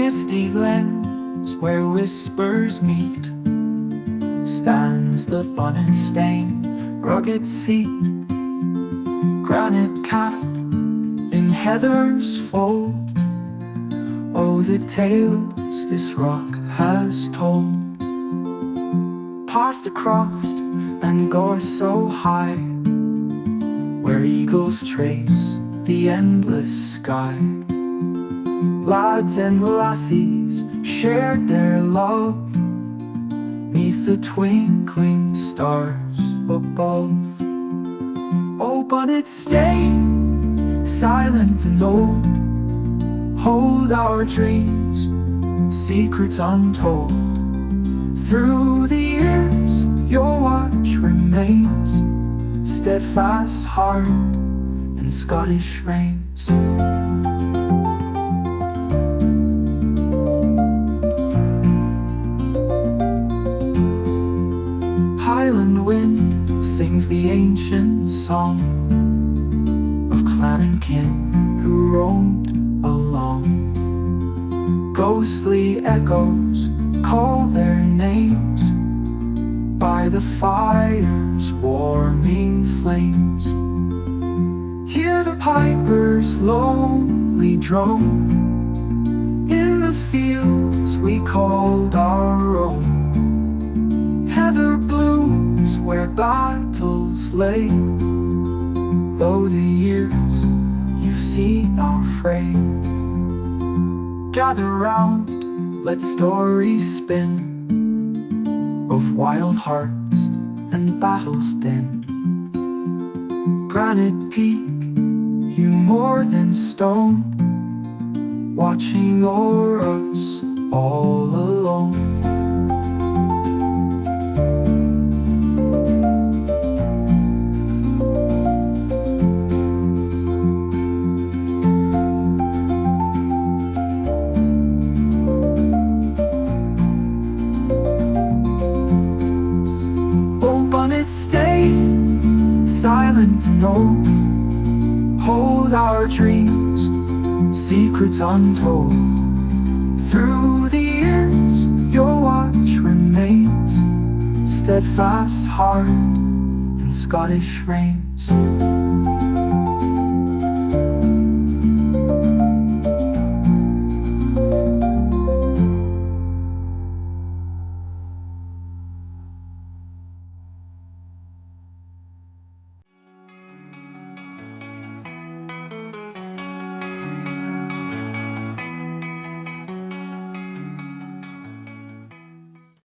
misty glens where whispers meet stands the Bunnet Stane, rugged seat, granite cap in heather's fold. Oh, the tales this rock has told. Past the croft and gorse so high, where eagles trace the endless sky. Lads and lassies shared their love neath the twinkling stars above. Oh, Bunnet Stane, silent and old, hold our dreams, secrets untold. Through the years your watch remains, steadfast heart and Scottish reins. Highland wind sings the ancient song of clan and kin who roamed along. Ghostly echoes call their names by the fire's warming flames. Hear the piper's lonely drone in the fields we called our own. Heather blooms where battles lay, though the years you've seen are frayed. Gather round, let stories spin of wild hearts and battles din. Granite peak, you more than stone, watching o'er us all alone. Bunnet Stane, silent and old, hold our dreams, secrets untold. Through the years your watch remains, steadfast heart and Scottish reins.